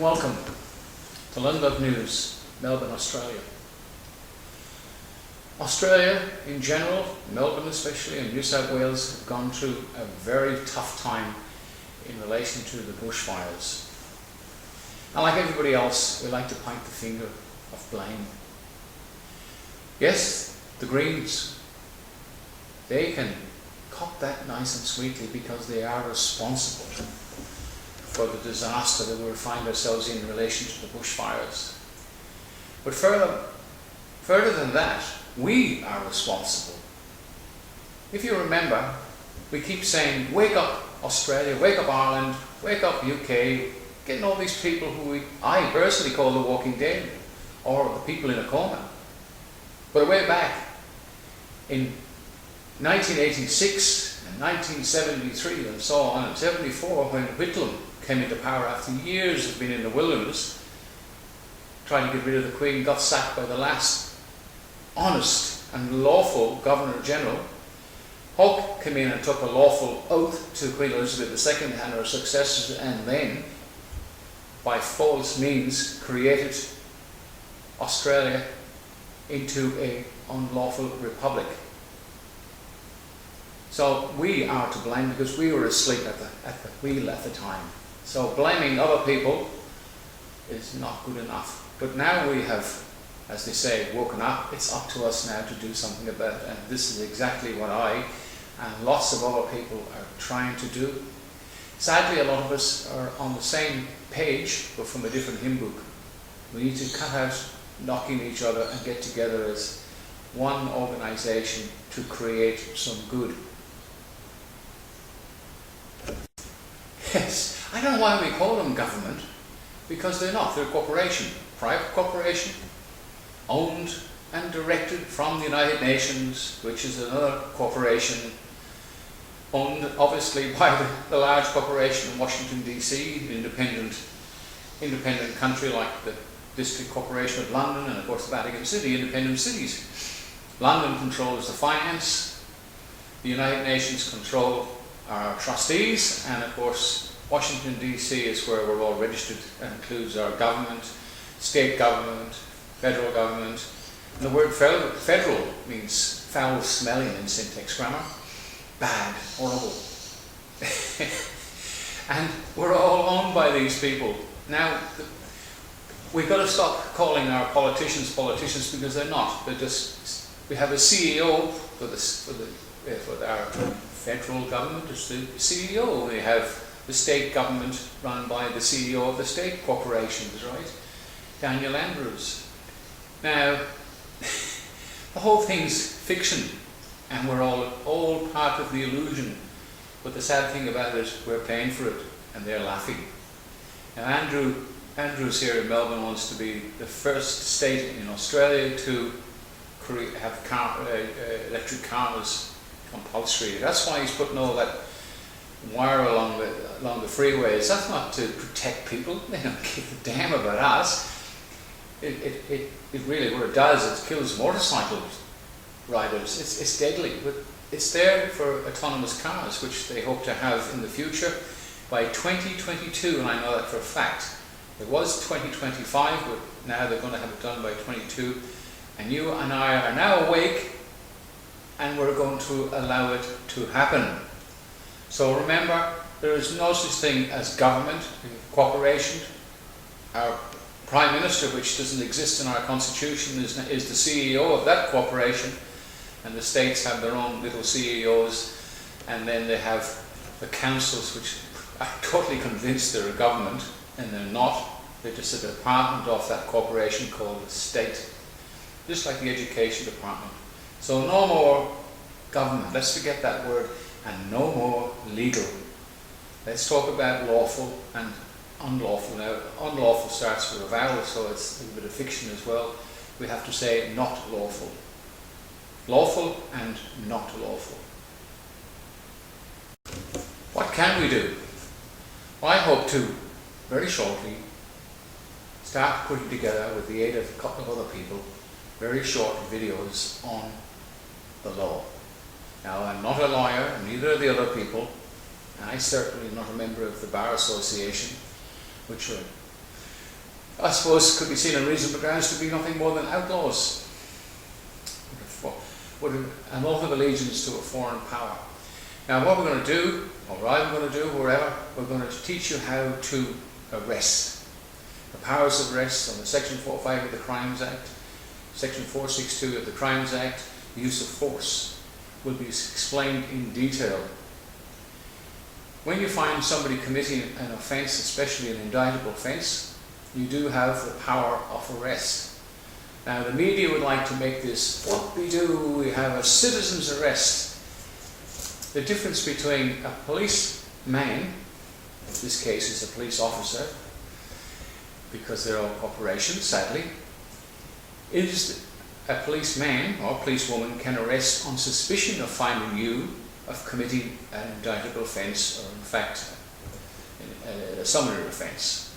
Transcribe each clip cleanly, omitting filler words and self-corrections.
welcome to Lundov News, Melbourne, Australia. Australia in general, Melbourne especially, and New South Wales have gone through a very tough time in relation to the bushfires. And like everybody else, we like to point the finger of blame. Yes, the Greens, they can cop that nice and sweetly because they are responsible for the disaster that we find ourselves in relation to the bushfires. But further than that, we are responsible. If you remember, we keep saying, wake up Australia, wake up Ireland, wake up UK, getting all these people who I personally call the Walking Dead, or the people in a coma. But way back in 1986 and 1973 and so on, and 74, when Whitlam came into power after years of being in the wilderness, trying to get rid of the Queen, got sacked by the last honest and lawful Governor-General. Hawke came in and took a lawful oath to Queen Elizabeth II and her successors, and then, by false means, created Australia into an unlawful republic. So we are to blame because we were asleep at the wheel at the time. So blaming other people is not good enough. But now we have, as they say, woken up. It's up to us now to do something about it. And this is exactly what I and lots of other people are trying to do. Sadly, a lot of us are on the same page, but from a different hymn book. We need to cut out knocking each other and get together as one organisation to create some good. Yes, I don't know why we call them government, because they're not. They're a corporation, private corporation, owned and directed from the United Nations, which is another corporation, owned obviously by the large corporation in Washington DC, an independent country like the District Corporation of London, and of course the Vatican City, independent cities. London controls the finance, the United Nations control our trustees, and of course Washington DC is where we're all registered and includes our government, state government, federal government. And the word federal means foul smelling in syntax grammar, bad, horrible. And we're all owned by these people. Now, we've got to stop calling our politicians because they're not. They're just, we have a CEO for our federal government, it's the CEO. We have the state government run by the CEO of the state corporations, right? Daniel Andrews. Now, the whole thing's fiction, and we're all part of the illusion. But the sad thing about it, we're paying for it, and they're laughing. Now, Andrews here in Melbourne wants to be the first state in Australia to have electric cars compulsory. That's why he's putting all that wire along the freeways. That's not to protect people. They don't give a damn about us. It really, what it does, it kills motorcycle riders. It's deadly, but it's there for autonomous cars, which they hope to have in the future by 2022, and I know that for a fact. It was 2025, but now they're going to have it done by 22, and you and I are now awake, and we're going to allow it to happen. So remember, there is no such thing as government, corporation. Our Prime Minister, which doesn't exist in our Constitution, is the CEO of that corporation, and the states have their own little CEOs, and then they have the councils, which are totally convinced they're a government, and they're not. They're just a department of that corporation called the state, just like the education department. So no more government, let's forget that word, and no more legal. Let's talk about lawful and unlawful. Now, unlawful starts with a vowel, so it's a little bit of fiction as well. We have to say not lawful. Lawful and not lawful. What can we do? Well, I hope to, very shortly, start putting together, with the aid of a couple of other people, very short videos on the law. Now, I'm not a lawyer, and neither are the other people, and I certainly am not a member of the Bar Association, which are I suppose, could be seen on reasonable grounds to be nothing more than outlaws, with an oath of allegiance to a foreign power. Now what we're going to do, or I'm going to do, wherever, we're going to teach you how to arrest. The powers of arrest under Section 4.5 of the Crimes Act, Section 4.6.2 of the Crimes Act, the use of force will be explained in detail. When you find somebody committing an offence, especially an indictable offence, you do have the power of arrest. Now the media would like to make this, what we do, we have a citizen's arrest. The difference between a policeman, in this case is a police officer, because they're all corporations, sadly, is a policeman or policewoman can arrest on suspicion of finding you of committing an indictable offence, or in fact a summary offence.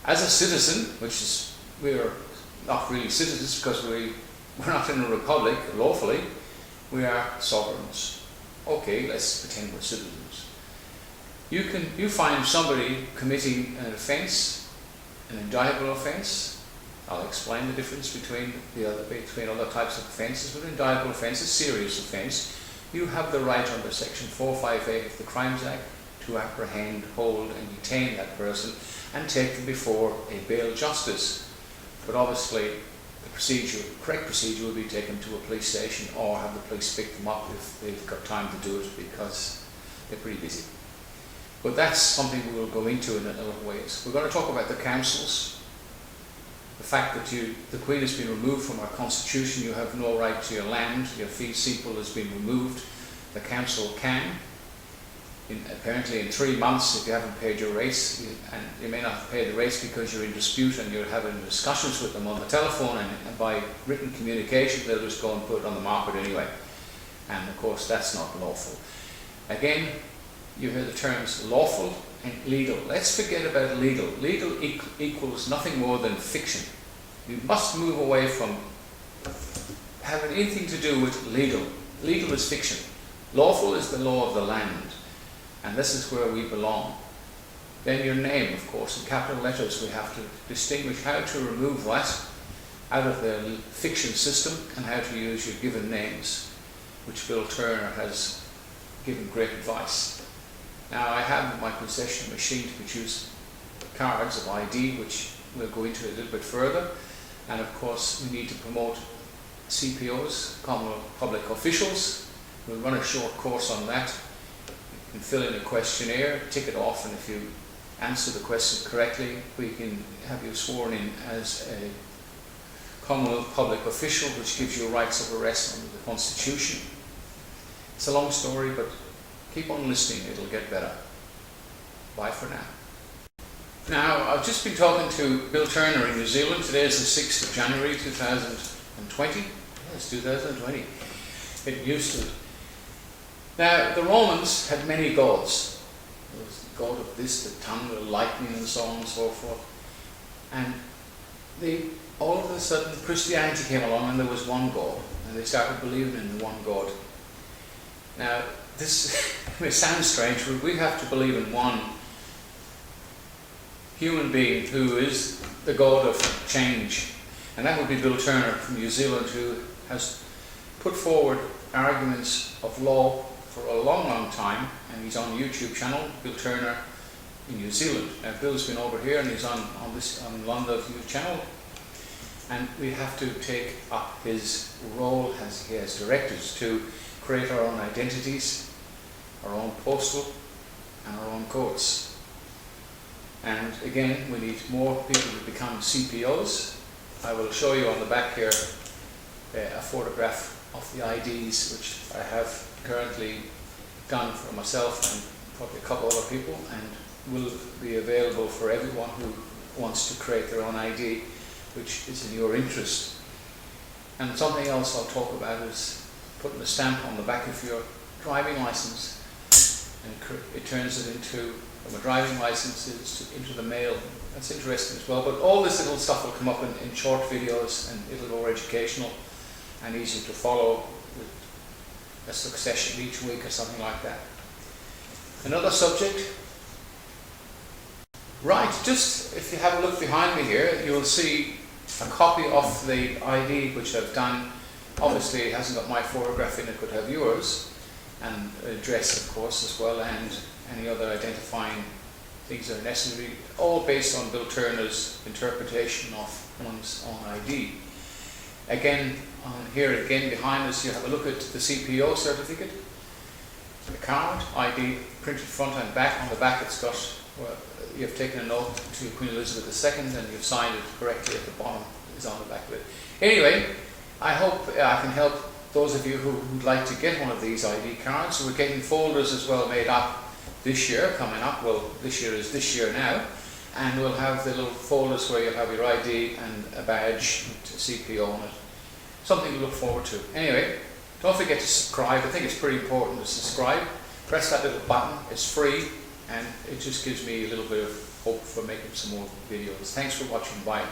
As a citizen, which is, we're not really citizens because we're not in a republic lawfully, we are sovereigns. Okay, let's pretend we're citizens. You find somebody committing an offence, an indictable offence. I'll explain the difference between other types of offences, but indictable offence is serious offence. You have the right under Section 4.5a of the Crimes Act to apprehend, hold and detain that person and take them before a bail justice. But obviously the correct procedure will be taken to a police station or have the police pick them up if they've got time to do it, because they're pretty busy. But that's something we will go into in other ways. We're going to talk about the councils. The fact that the Queen has been removed from our constitution, you have no right to your land, your fee simple has been removed. The council can, apparently in 3 months, if you haven't paid your rates, and you may not have paid the rates because you're in dispute and you're having discussions with them on the telephone, and by written communication they'll just go and put it on the market anyway. And of course that's not lawful. Again, you hear the terms lawful and legal. Let's forget about legal. Legal equals nothing more than fiction. You must move away from having anything to do with legal. Legal is fiction. Lawful is the law of the land, and this is where we belong. Then your name, of course, in capital letters, we have to distinguish how to remove that out of the fiction system and how to use your given names, which Bill Turner has given great advice. Now I have in my possession a machine to produce cards of ID, which we'll go into a little bit further. And of course we need to promote CPOs, Commonwealth Public Officials. We'll run a short course on that. You can fill in a questionnaire, tick it off, and if you answer the question correctly, we can have you sworn in as a Commonwealth Public Official, which gives you rights of arrest under the Constitution. It's a long story, but keep on listening, it'll get better. Bye for now. Now, I've just been talking to Bill Turner in New Zealand. Today is the 6th of January 2020. Yes, 2020. Get used to it. Now, the Romans had many gods. There was the god of this, the tongue, the lightning, and so on and so forth. And all of a sudden, Christianity came along and there was one God. And they started believing in the one God. Now, this may sound strange, but we have to believe in one human being who is the God of change. And that would be Bill Turner from New Zealand, who has put forward arguments of law for a long, long time, and he's on a YouTube channel, Bill Turner in New Zealand. Now Bill's been over here and he's on London's YouTube channel, and we have to take up his role as he has directives to create our own identities, our own postal and our own codes. And again, we need more people to become CPOs. I will show you on the back here a photograph of the IDs which I have currently done for myself and probably a couple other people, and will be available for everyone who wants to create their own ID, which is in your interest. And something else I'll talk about is putting a stamp on the back of your driving license, and it turns it into, from a driving license into the mail. That's interesting as well. But all this little stuff will come up in short videos, and it'll be more educational and easy to follow with a succession each week or something like that. Another subject, Right, just if you have a look behind me here, you'll see a copy of the ID which I've done. Obviously it hasn't got my photograph in it, could have yours, and address of course as well, and any other identifying things that are necessary, all based on Bill Turner's interpretation of one's own ID. Again, here again behind us you have a look at the CPO certificate, the card, ID printed front and back. On the back it's got, well, you've taken an oath to Queen Elizabeth II and you've signed it correctly at the bottom, is on the back of it. Anyway, I hope I can help those of you who would like to get one of these ID cards. We're getting folders as well made up this year, coming up. Well, this year is this year now, and we'll have the little folders where you'll have your ID and a badge to CPO on it. Something to look forward to. Anyway, don't forget to subscribe. I think it's pretty important to subscribe. Press that little button, it's free, and it just gives me a little bit of hope for making some more videos. Thanks for watching, bye.